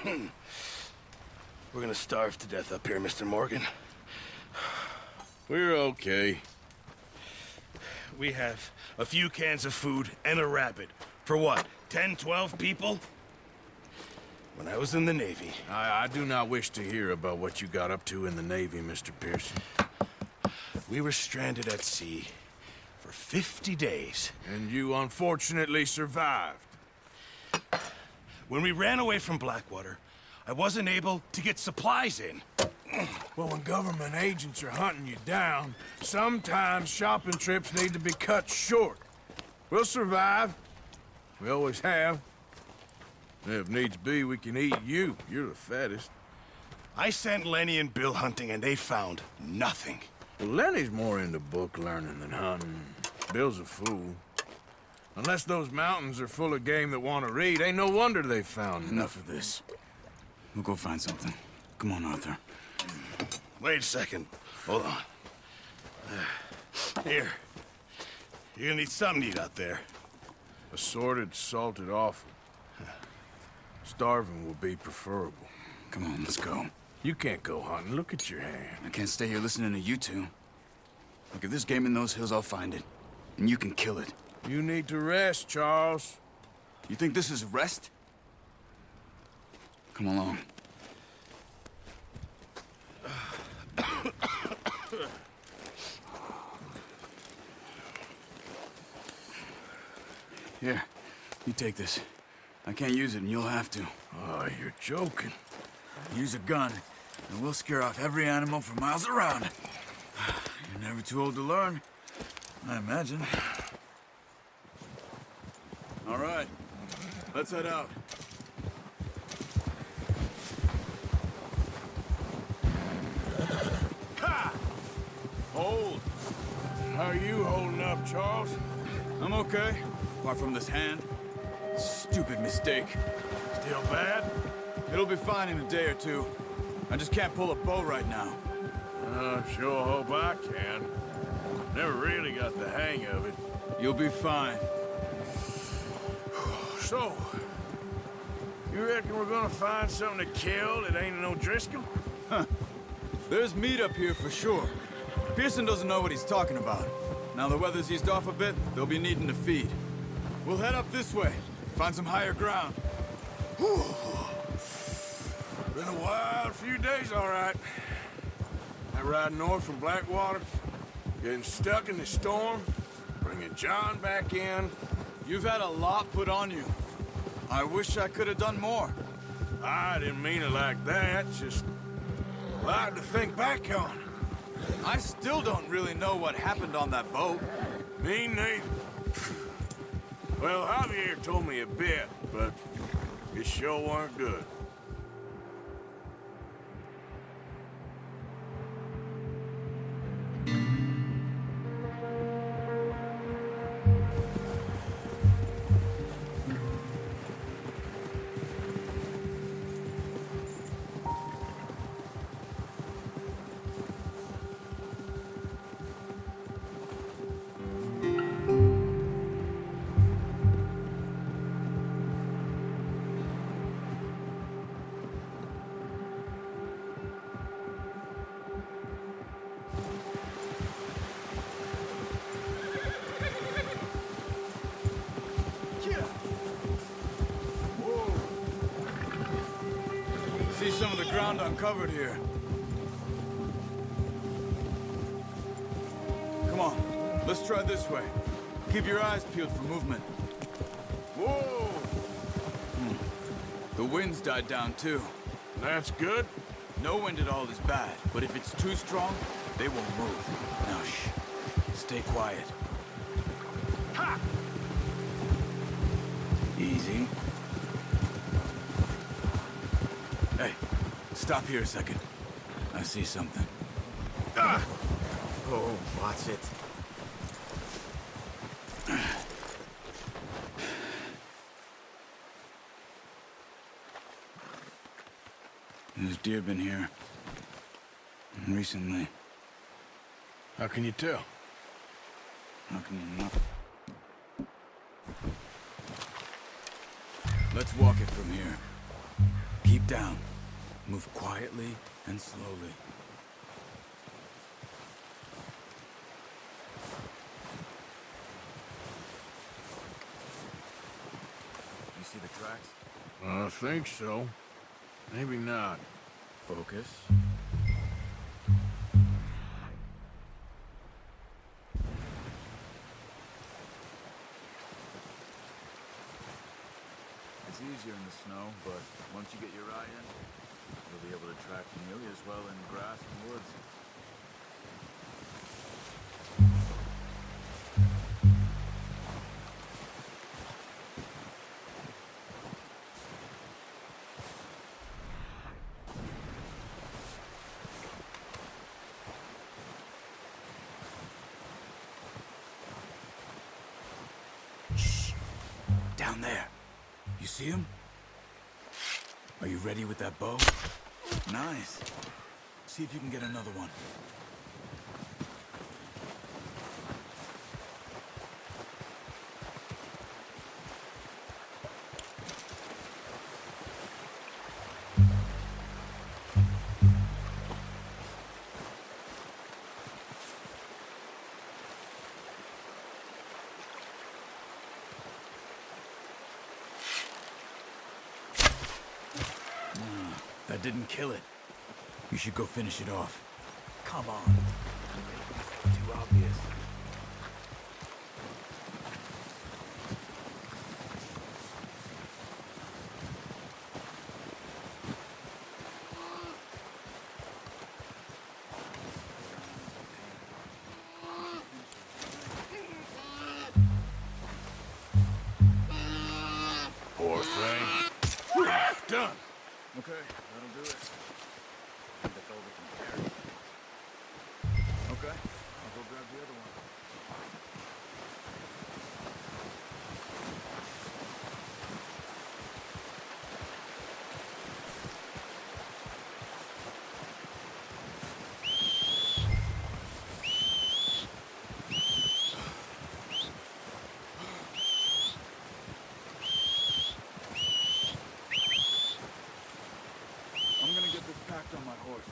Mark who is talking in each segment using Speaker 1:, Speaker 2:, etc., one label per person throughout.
Speaker 1: We're gonna starve to death up here, Mr. Morgan.
Speaker 2: We're okay.
Speaker 1: We have a few cans of food and a rabbit. For what, 10, 12 people? When I was in the Navy...
Speaker 2: I do not wish to hear about what you got up to in the Navy, Mr. Pearson.
Speaker 1: We were stranded at sea for 50 days.
Speaker 2: And you unfortunately survived.
Speaker 1: When we ran away from Blackwater, I wasn't able to get supplies in.
Speaker 2: Well, when government agents are hunting you down, sometimes shopping trips need to be cut short. We'll survive. We always have. If needs be, we can eat you. You're the fattest.
Speaker 1: I sent Lenny and Bill hunting, and they found nothing.
Speaker 2: Well, Lenny's more into book learning than hunting. Bill's a fool. Unless those mountains are full of game that want to read, ain't no wonder they found
Speaker 3: Enough of this. We'll go find something. Come on, Arthur.
Speaker 1: Wait a second. Hold on. Here. You're gonna need something to eat out there.
Speaker 2: Assorted, salted offal. Starving will be preferable.
Speaker 3: Come on, let's go.
Speaker 2: You can't go hunting. Look at your hand.
Speaker 3: I can't stay here listening to you two. Look, if there's game in those hills, I'll find it. And you can kill it.
Speaker 2: You need to rest, Charles.
Speaker 3: You think this is rest? Come along. Here, you take this. I can't use it, and you'll have to.
Speaker 2: Oh, you're joking.
Speaker 3: Use a gun, and we'll scare off every animal for miles around. You're never too old to learn, I imagine. All right, let's head out.
Speaker 2: Ha! Hold. How are you holding up, Charles?
Speaker 3: I'm okay, apart from this hand. Stupid mistake.
Speaker 2: Still bad?
Speaker 3: It'll be fine in a day or two. I just can't pull a bow right now.
Speaker 2: Sure hope I can. Never really got the hang of it.
Speaker 3: You'll be fine.
Speaker 2: So, you reckon we're gonna find something to kill that ain't no Driscoll?
Speaker 3: There's meat up here for sure. Pearson doesn't know what he's talking about. Now the weather's eased off a bit, they'll be needing to feed. We'll head up this way, find some higher ground.
Speaker 2: Whew. Been a wild few days, all right. I ride north from Blackwater, getting stuck in the storm, bringing John back in.
Speaker 3: You've had a lot put on you. I wish I could have done more.
Speaker 2: I didn't mean it like that, just a lot to think back on.
Speaker 3: I still don't really know what happened on that boat.
Speaker 2: Me neither. Well, Javier told me a bit, but it sure weren't good.
Speaker 3: See some of the ground uncovered here. Come on, let's try this way. Keep your eyes peeled for movement.
Speaker 2: Whoa!
Speaker 3: The wind's died down too.
Speaker 2: That's good.
Speaker 3: No wind at all is bad, but if it's too strong, they won't move. Now shh, stay quiet.
Speaker 2: Ha!
Speaker 3: Easy. Hey, stop here a second. I see something.
Speaker 2: Ah!
Speaker 4: Oh, watch it.
Speaker 3: There's deer been here. Recently.
Speaker 2: How can you tell?
Speaker 3: How can you not? Let's walk it from here. Keep down. Move quietly and slowly. You see the tracks?
Speaker 2: I think so. Maybe not.
Speaker 3: Focus. It's easier in the snow, but once you get your eye in, you'll be able to track nearly as well in grass and woods. Shh! Down there. You see him? Are you ready with that bow? Nice. See if you can get another one. That didn't kill it. You should go finish it off. Come on. Too obvious.
Speaker 2: Poor thing. Done.
Speaker 3: Okay, that'll do it. That's all we can carry. Okay, I'll go grab the other one. I'm gonna get this packed on my horse.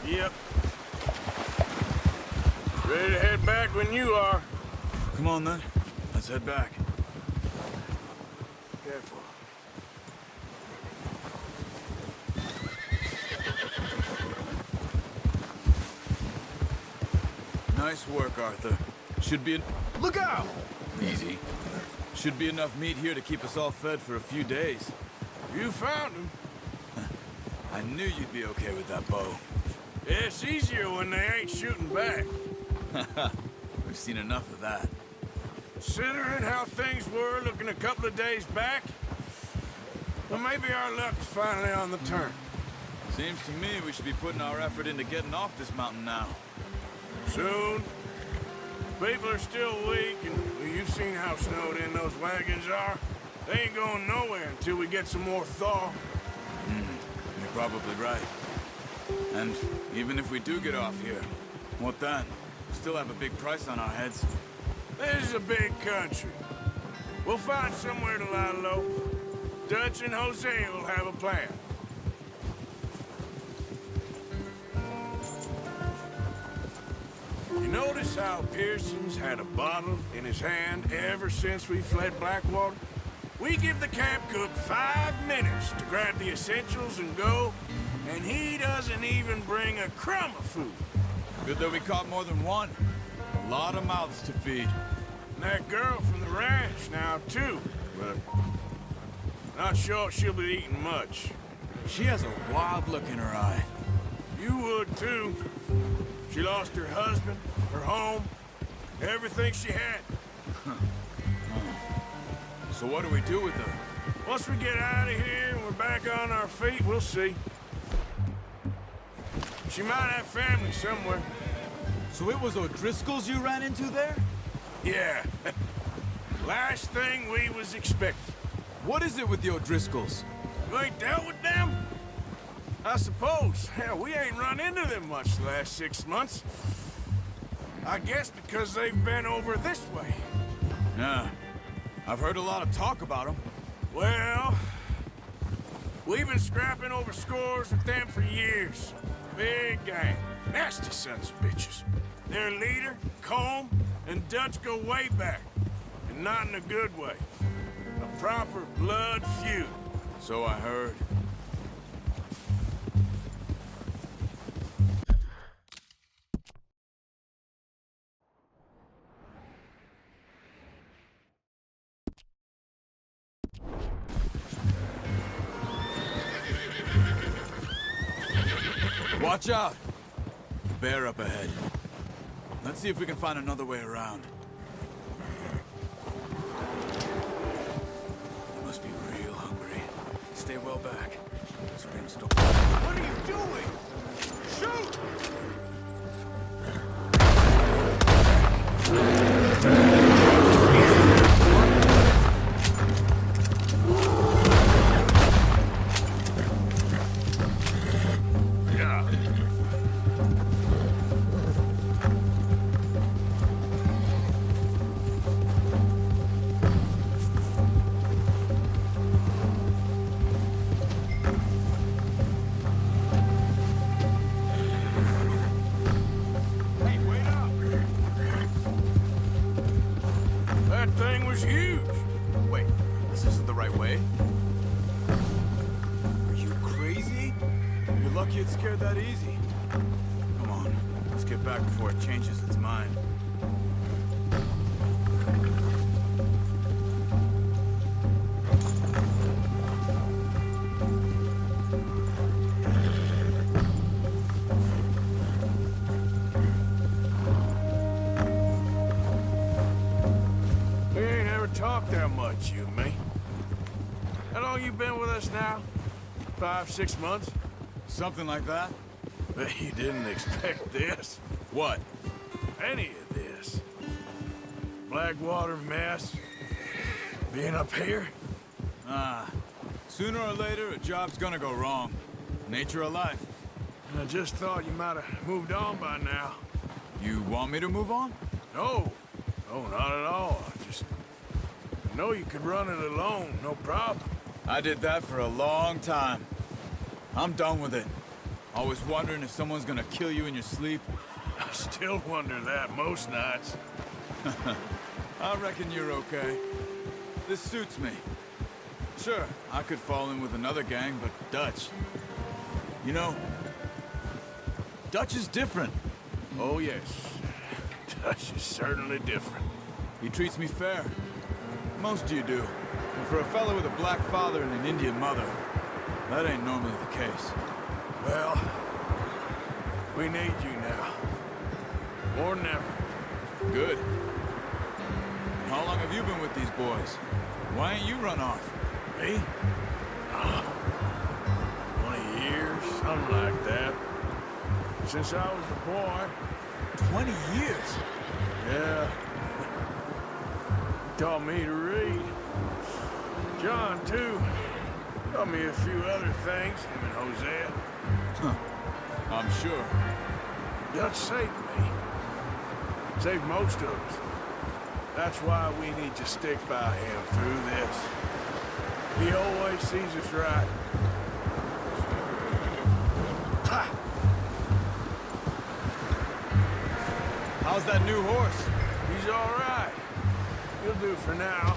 Speaker 2: Yep. Ready to head back when you are.
Speaker 3: Come on then, let's head back.
Speaker 2: Careful.
Speaker 3: Nice work, Arthur. Should be
Speaker 2: Look out!
Speaker 3: easy. Should be enough meat here to keep us all fed for a few days.
Speaker 2: You found him.
Speaker 3: I knew you'd be okay with that bow.
Speaker 2: It's easier when they ain't shooting back.
Speaker 3: We've seen enough of that.
Speaker 2: Considering how things were looking a couple of days back, well, maybe our luck's finally on the turn.
Speaker 3: Seems to me we should be putting our effort into getting off this mountain now.
Speaker 2: Soon. People are still weak, and well, you've seen how snowed in those wagons are. They ain't going nowhere until we get some more thaw.
Speaker 3: You're probably right. And even if we do get off here, what then? We still have a big price on our heads.
Speaker 2: This is a big country. We'll find somewhere to lie low. Dutch and Jose will have a plan. You notice how Pearson's had a bottle in his hand ever since we fled Blackwater? We give the camp cook 5 minutes to grab the essentials and go, and he doesn't even bring a crumb of food.
Speaker 3: Good that we caught more than one. A lot of mouths to feed.
Speaker 2: And that girl from the ranch now, too, but not sure she'll be eating much.
Speaker 3: She has a wild look in her eye.
Speaker 2: You would, too. She lost her husband, her home, everything she had.
Speaker 3: So what do we do with her?
Speaker 2: Once we get out of here and we're back on our feet, we'll see. She might have family somewhere.
Speaker 3: So So it was O'Driscoll's you ran into there?
Speaker 2: Yeah. Last thing we was expecting.
Speaker 3: What is it with the O'Driscolls?
Speaker 2: You ain't dealt with them? I suppose. Hell, we ain't run into them much the last 6 months. I guess because they've been over this way.
Speaker 3: Yeah. I've heard a lot of talk about them.
Speaker 2: Well, we've been scrapping over scores with them for years. Big gang. Nasty sons of bitches. Their leader, Combe, and Dutch go way back. And not in a good way. A proper blood feud.
Speaker 3: So I heard. Watch out! Bear up ahead. Let's see if we can find another way around. They must be real hungry. Stay well back. Scream's still...
Speaker 2: What are you doing? Shoot! Yeah. Hey, wait up! That thing was huge.
Speaker 3: Wait, this isn't the right way? Are you crazy? You're lucky it scared that easy. Come on, let's get back before it changes its mind.
Speaker 2: We ain't ever talked that much, you and me. How long you been with us now? 5, 6 months?
Speaker 3: Something like that?
Speaker 2: Bet you didn't expect this.
Speaker 3: What?
Speaker 2: Any of this. Blackwater mess. Being up here?
Speaker 3: Ah, sooner or later, a job's gonna go wrong. Nature of life.
Speaker 2: I just thought you might have moved on by now.
Speaker 3: You want me to move on?
Speaker 2: No. No, not at all. I know you could run it alone, no problem.
Speaker 3: I did that for a long time. I'm done with it. Always wondering if someone's gonna kill you in your sleep.
Speaker 2: I still wonder that most nights.
Speaker 3: I reckon you're okay. This suits me. Sure, I could fall in with another gang, but Dutch... You know, Dutch is different.
Speaker 2: Oh, yes. Dutch is certainly different.
Speaker 3: He treats me fair. Most of you do. And for a fellow with a black father and an Indian mother, that ain't normally the case.
Speaker 2: Well, we need you now. More than ever.
Speaker 3: Good. How long have you been with these boys? Why ain't you run off?
Speaker 2: Me? 20 years, something like that. Since I was a boy.
Speaker 3: 20 years?
Speaker 2: Yeah. He taught me to read. John, too. Taught me a few other things, him and Hosea.
Speaker 3: Huh. I'm sure.
Speaker 2: Dutch saved me. Saved most of us. That's why we need to stick by him through this. He always sees us right. Ha!
Speaker 3: How's that new horse?
Speaker 2: He's all right. He'll do for now.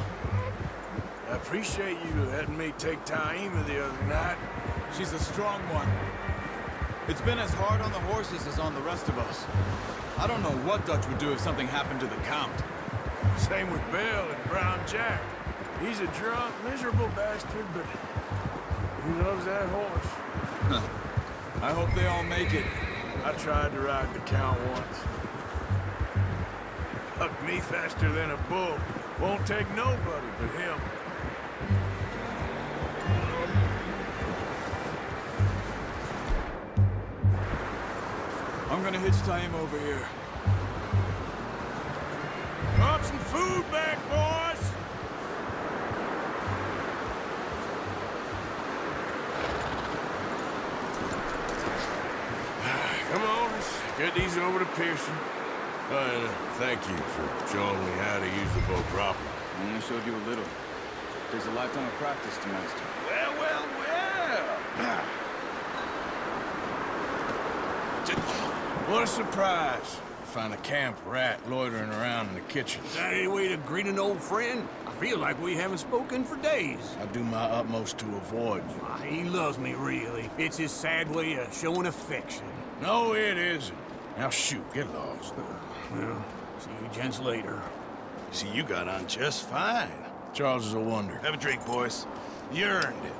Speaker 2: I appreciate you letting me take Taima the other night.
Speaker 3: She's a strong one. It's been as hard on the horses as on the rest of us. I don't know what Dutch would do if something happened to the Count.
Speaker 2: Same with Bill and Brown Jack. He's a drunk, miserable bastard, but he loves that horse.
Speaker 3: I hope they all make it.
Speaker 2: I tried to ride the Count once. Hucked me faster than a bull. Won't take nobody but him.
Speaker 3: I'm gonna hitch Taima over here.
Speaker 2: food back, boys! Come on, let's get these over to Pearson.
Speaker 5: Thank you for showing me how to use the boat properly.
Speaker 3: I only showed you a little. Takes a lifetime of practice to master.
Speaker 2: Well, well, well. What a surprise. Find a camp rat loitering around in the kitchen.
Speaker 6: Is that any way to greet an old friend? I feel like we haven't spoken for days.
Speaker 2: I do my utmost to avoid you.
Speaker 6: Ah, he loves me, really. It's his sad way of showing affection.
Speaker 2: No, it isn't. Now shoot, get lost.
Speaker 6: Well, see you gents later.
Speaker 1: See, you got on just fine.
Speaker 2: Charles is a wonder.
Speaker 1: Have a drink, boys. You earned it.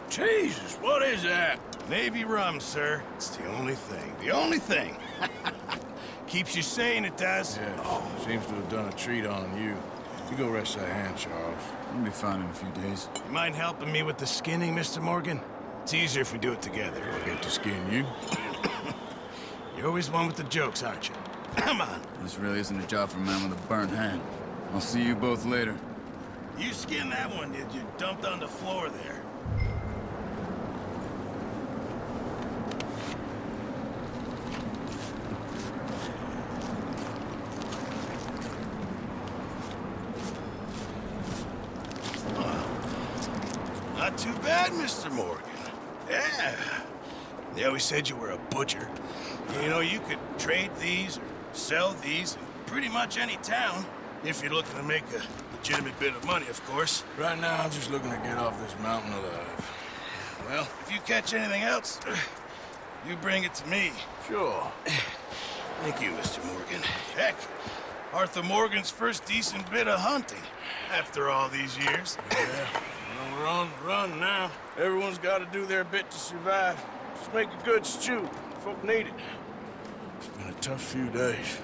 Speaker 2: Jesus, what is that?
Speaker 1: Navy rum, sir. It's the only thing. The only thing. Keeps you sane, it does.
Speaker 2: Yes, seems to have done a treat on you. You go rest that hand, Charles.
Speaker 3: You'll be fine in a few days.
Speaker 1: You mind helping me with the skinning, Mr. Morgan? It's easier if we do it together.
Speaker 2: I get to skin you.
Speaker 1: You're always one with the jokes, aren't you? Come on.
Speaker 3: This really isn't a job for a man with a burnt hand. I'll see you both later.
Speaker 1: You skinned that one, did you? Dumped on the floor there. Not too bad, Mr. Morgan. Yeah. They always said you were a butcher. You know, you could trade these or sell these in pretty much any town, if you're looking to make a legitimate bit of money, of course.
Speaker 2: Right now, I'm just looking to get off this mountain alive.
Speaker 1: Well, if you catch anything else, you bring it to me.
Speaker 2: Sure.
Speaker 1: Thank you, Mr. Morgan. Heck, Arthur Morgan's first decent bit of hunting after all these years.
Speaker 2: Yeah. Well, we're on the run now. Everyone's got to do their bit to survive. Just make a good stew. Folk need it. It's been a tough few days.